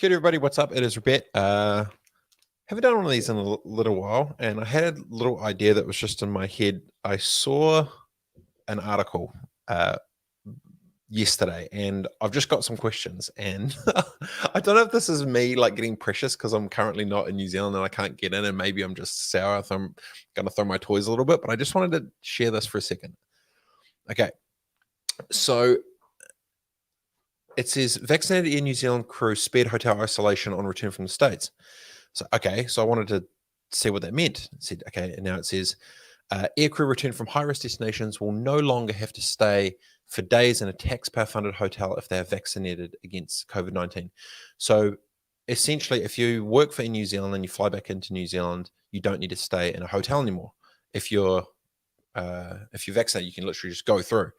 Kia ora, everybody, what's up? It is Robert. Haven't done one of these in a little while, and I had a little idea that was just in my head. I saw an article yesterday, and I've just got some questions, and I don't know if this is me like getting precious because I'm currently not in New Zealand and I can't get in, and maybe I'm just sour, so I'm going to throw my toys a little bit, but I just wanted to share this for a second. Okay, so it says vaccinated Air New Zealand crew spared hotel isolation on return from the States. So, okay, so I wanted to see what that meant. It said, okay, and now it says aircrew return from high-risk destinations will no longer have to stay for days in a taxpayer-funded hotel if they are vaccinated against COVID-19. So essentially, if you work for New Zealand and you fly back into New Zealand, you don't need to stay in a hotel anymore. If you're vaccinated, you can literally just go through.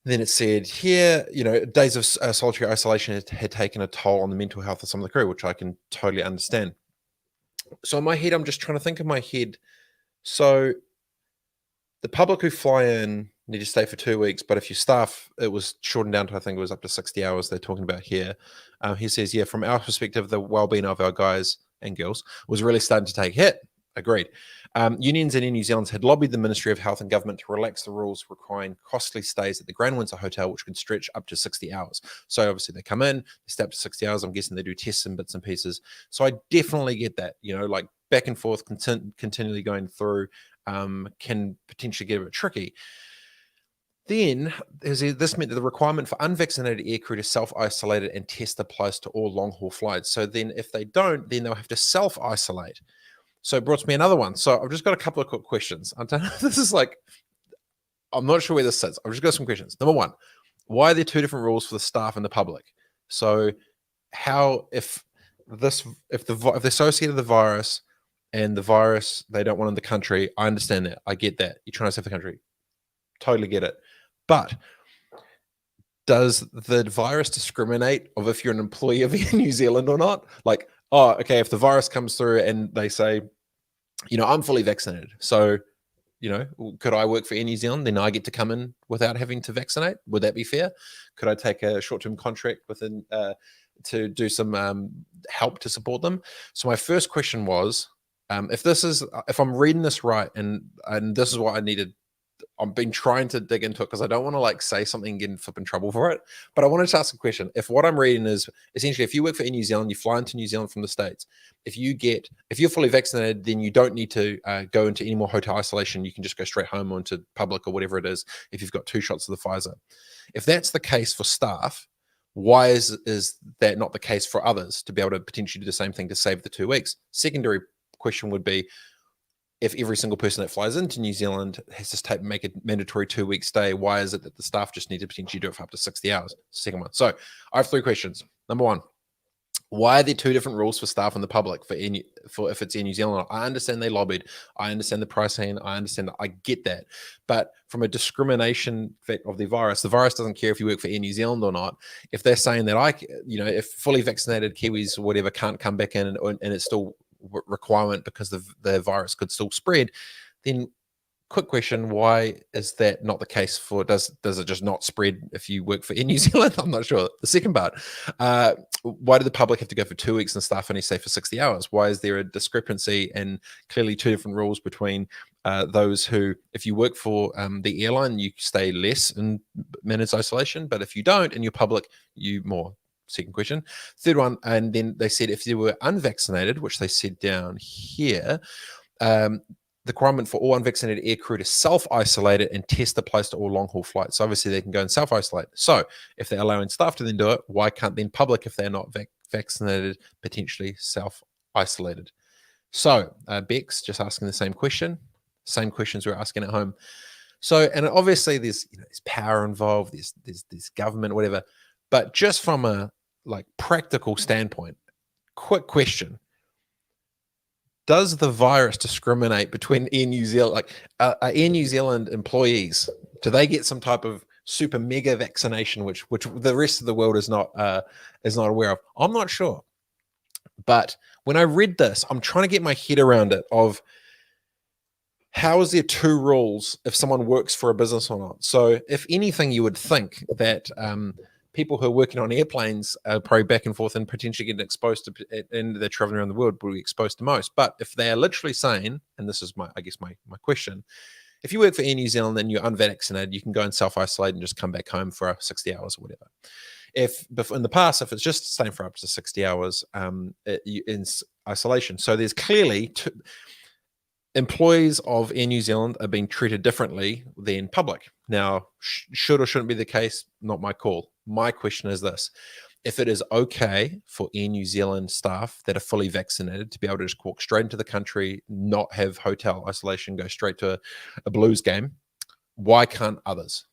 Then it said here, days of solitary isolation had taken a toll on the mental health of some of the crew, which I can totally understand. So in my head, I'm just trying to think in my head. So the public who fly in need to stay for 2 weeks, but if you staff, it was shortened down to, I think it was up to 60 hours they're talking about here. He says, yeah, from our perspective, the well-being of our guys and girls was really starting to take a hit. Agreed. Unions in New Zealand had lobbied the Ministry of Health and Government to relax the rules requiring costly stays at the Grand Windsor Hotel, which can stretch up to 60 hours. So obviously they come in, they stay up to 60 hours. I'm guessing they do tests and bits and pieces. So I definitely get that, like back and forth, continually going through can potentially get a bit tricky. Then this meant that the requirement for unvaccinated aircrew to self-isolate and test applies to all long-haul flights. So then if they don't, then they'll have to self-isolate. So it brought me another one. So I've just got a couple of quick questions. I don't know if this is like, I'm not sure where this sits. I've just got some questions. Number one, why are there two different rules for the staff and the public? So how, if they're associated with the virus and the virus they don't want in the country, I understand that. I get that. You're trying to save the country. Totally get it. But does the virus discriminate of if you're an employee of New Zealand or not? Like, oh, okay, if the virus comes through and they say, I'm fully vaccinated, so, could I work for Air New Zealand? Then I get to come in without having to vaccinate. Would that be fair? Could I take a short-term contract within to do some help to support them? So my first question was, if I'm reading this right, and this is what I needed. I've been trying to dig into it because I don't want to like say something and get in flipping trouble for it. But I wanted to ask a question. If what I'm reading is essentially, if you work for Air New Zealand, you fly into New Zealand from the States. If you're fully vaccinated, then you don't need to go into any more hotel isolation. You can just go straight home or into public or whatever it is if you've got 2 shots of the Pfizer. If that's the case for staff, why is that not the case for others to be able to potentially do the same thing to save the 2 weeks? Secondary question would be, if every single person that flies into New Zealand has to make a mandatory 2-week stay, why is it that the staff just need to potentially do it for up to 60 hours? Second one. So I have 3 questions. Number one, why are there 2 different rules for staff and the public for if it's in New Zealand? I understand they lobbied. I understand the pricing. I understand that. I get that. But from a discrimination of the virus doesn't care if you work for Air New Zealand or not. If they're saying that if fully vaccinated Kiwis or whatever can't come back in and it's still requirement because the virus could still spread, then quick question, why is that not the case for, does it just not spread if you work for Air New Zealand? I'm not sure. The second part, why do the public have to go for 2 weeks and staff only stay for 60 hours? Why is there a discrepancy and clearly 2 different rules between those who, if you work for the airline, you stay less in managed isolation, but if you don't and you're public, you more? Second question. Third one, and then they said if they were unvaccinated, which they said down here, the requirement for all unvaccinated aircrew to self-isolate it and test applies to all long-haul flights. So obviously they can go and self-isolate. So if they're allowing staff to then do it, why can't then public, if they're not vaccinated, potentially self-isolated? So Bex just asking the same questions we're asking at home. So, and obviously there's power involved, there's government, whatever. But just from a practical standpoint, quick question. Does the virus discriminate between Air New Zealand, Air New Zealand employees? Do they get some type of super mega vaccination, which the rest of the world is not aware of? I'm not sure. But when I read this, I'm trying to get my head around it of how is there 2 rules if someone works for a business or not? So if anything, you would think that people who are working on airplanes are probably back and forth and potentially getting exposed to, and they're traveling around the world, will be exposed to most. But if they are literally saying, and this is my question, if you work for Air New Zealand and you're unvaccinated, you can go and self-isolate and just come back home for 60 hours or whatever. If in the past, if it's just staying for up to 60 hours in isolation. So there's clearly employees of Air New Zealand are being treated differently than public. Now, should or shouldn't be the case, not my call. My question is this. If it is okay for Air New Zealand staff that are fully vaccinated to be able to just walk straight into the country, not have hotel isolation, go straight to a Blues game, why can't others?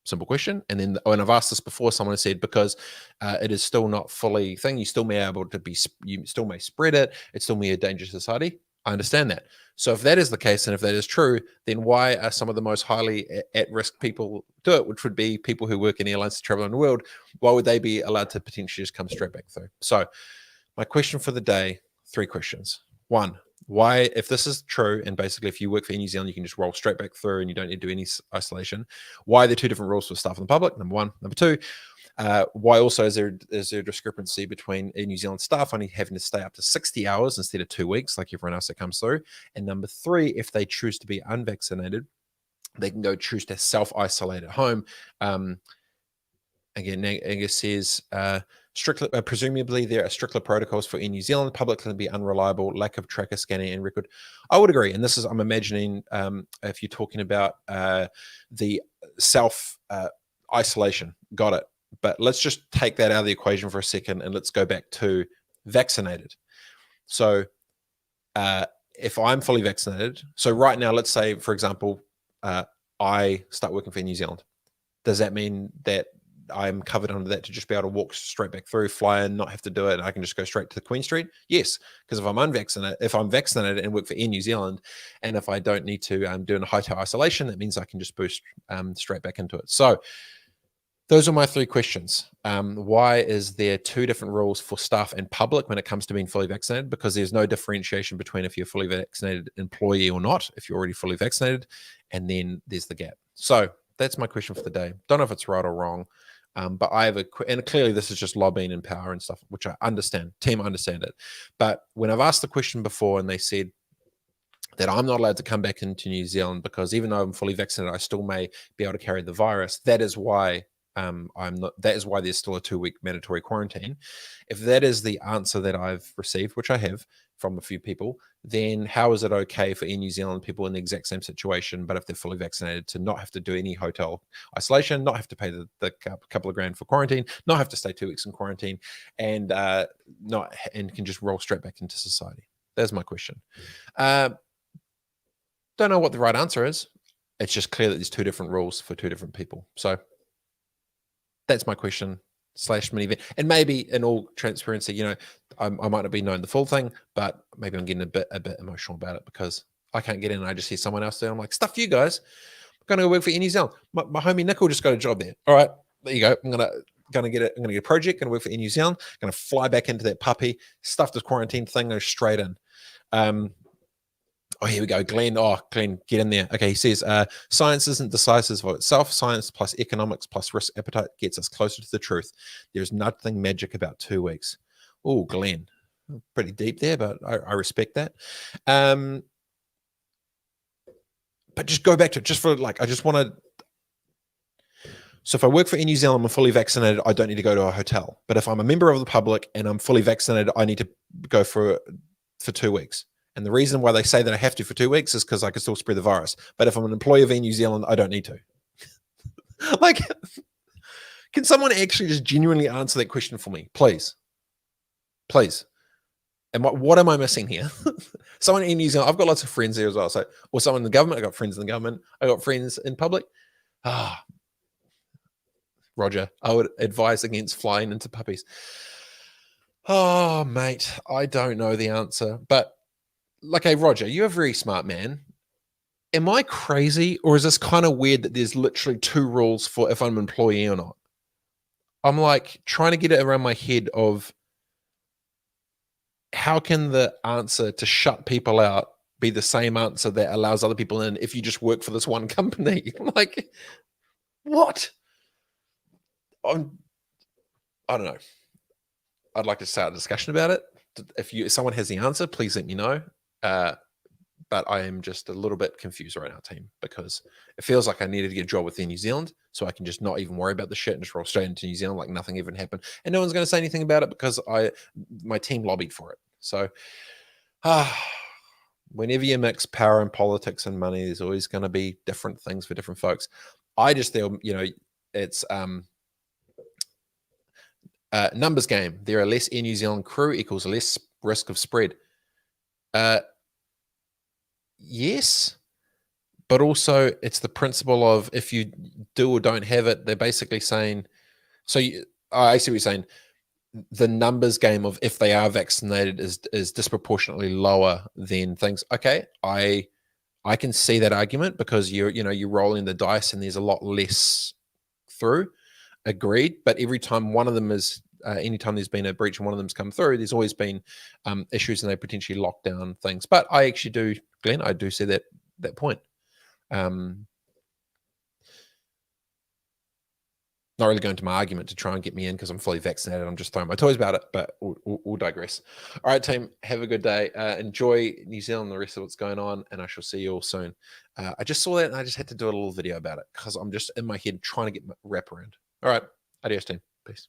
Simple question. And then when I've asked this before, someone has said because it is still not fully thing. You still may able to be, you still may spread it. It's still may a dangerous society. I understand that. So if that is the case, and if that is true, then why are some of the most highly at-risk people do it, which would be people who work in airlines to travel around the world? Why would they be allowed to potentially just come straight back through? So my question for the day, 3 questions. 1, why, if this is true, and basically if you work for New Zealand, you can just roll straight back through and you don't need to do any isolation, why are there 2 different rules for staff and the public? Number 1. Number 2, why also is there a discrepancy between New Zealand staff only having to stay up to 60 hours instead of 2 weeks like everyone else that comes through? And number 3, if they choose to be unvaccinated, they can go choose to self-isolate at home. Again, Angus says, presumably there are stricter protocols for in New Zealand. Public can be unreliable, lack of tracker scanning and record. I would agree. And this is, I'm imagining if you're talking about the self-isolation, got it. But let's just take that out of the equation for a second and let's go back to vaccinated. So if I'm fully vaccinated, so right now, let's say, for example, I start working for New Zealand. Does that mean that I'm covered under that to just be able to walk straight back through, fly in, not have to do it, and I can just go straight to the Queen Street? Yes, because if I'm vaccinated and work for Air New Zealand, and if I don't need to do a hotel isolation, that means I can just boost straight back into it. So those are my 3 questions. Why is there 2 different rules for staff and public when it comes to being fully vaccinated? Because there's no differentiation between if you're a fully vaccinated employee or not, if you're already fully vaccinated, and then there's the gap. So that's my question for the day. Don't know if it's right or wrong. But I have and clearly this is just lobbying and power and stuff, which I understand. Team, I understand it. But when I've asked the question before and they said that I'm not allowed to come back into New Zealand because even though I'm fully vaccinated, I still may be able to carry the virus. That is why that is why there's still a 2-week mandatory quarantine. If that is the answer that I've received, which I have from a few people, then how is it okay for New Zealand people in the exact same situation, but if they're fully vaccinated, to not have to do any hotel isolation, not have to pay the couple of grand for quarantine, not have to stay 2 weeks in quarantine, and can just roll straight back into society? There's my question. Don't know what the right answer is. It's just clear that there's 2 different rules for 2 different people. So that's my question / mini event. And maybe in all transparency, I might not be knowing the full thing, but maybe I'm getting a bit emotional about it because I can't get in and I just hear someone else there. I'm like, stuff you guys. I'm going to go work for Air New Zealand. My homie Nickel just got a job there. All right, there you go. I'm gonna get a project, gonna work for Air New Zealand, gonna fly back into that puppy, stuff this quarantine thing, go straight in. Oh, here we go. Glenn, get in there. Okay, he says, science isn't decisive of itself. Science plus economics plus risk appetite gets us closer to the truth. There's nothing magic about 2 weeks. Oh, Glenn, pretty deep there, but I respect that. But just go back to it, just for I just want to. So if I work for Air New Zealand, I'm fully vaccinated, I don't need to go to a hotel. But if I'm a member of the public and I'm fully vaccinated, I need to go for 2 weeks. And the reason why they say that I have to for 2 weeks is because I can still spread the virus. But if I'm an employee of Air New Zealand, I don't need to. Can someone actually just genuinely answer that question for me? Please. Please. And what am I missing here? Someone in New Zealand, I've got lots of friends there as well. So, or someone in the government, I've got friends in the government. I've got friends in public. Roger, I would advise against flying into puppies. Oh, mate, I don't know the answer. But, hey, Roger, you're a very smart man. Am I crazy, or is this kind of weird that there's literally 2 rules for if I'm an employee or not? I'm trying to get it around my head of how can the answer to shut people out be the same answer that allows other people in if you just work for this one company? What? I don't know. I'd like to start a discussion about it. If someone has the answer, please let me know. But I am just a little bit confused right now, team, because it feels like I needed to get a job within New Zealand so I can just not even worry about the shit and just roll straight into New Zealand like nothing even happened. And no one's going to say anything about it because my team lobbied for it. So whenever you mix power and politics and money, there's always going to be different things for different folks. I just feel, it's numbers game. There are less Air New Zealand crew equals less risk of spread. Yes, but also it's the principle of if you do or don't have it, they're basically saying, I see what you're saying. The numbers game of if they are vaccinated is disproportionately lower than things. Okay, I can see that argument because you're rolling the dice and there's a lot less through. Agreed, but every time one of them is anytime there's been a breach and one of them's come through, there's always been issues and they potentially lock down things. But I actually do, Glenn, I do see that point. Not really going to my argument to try and get me in because I'm fully vaccinated. I'm just throwing my toys about it, but we'll digress. All right, team, have a good day. Enjoy New Zealand and the rest of what's going on, and I shall see you all soon. I just saw that and I just had to do a little video about it because I'm just in my head trying to get my wrap around. All right, adios, team. Peace.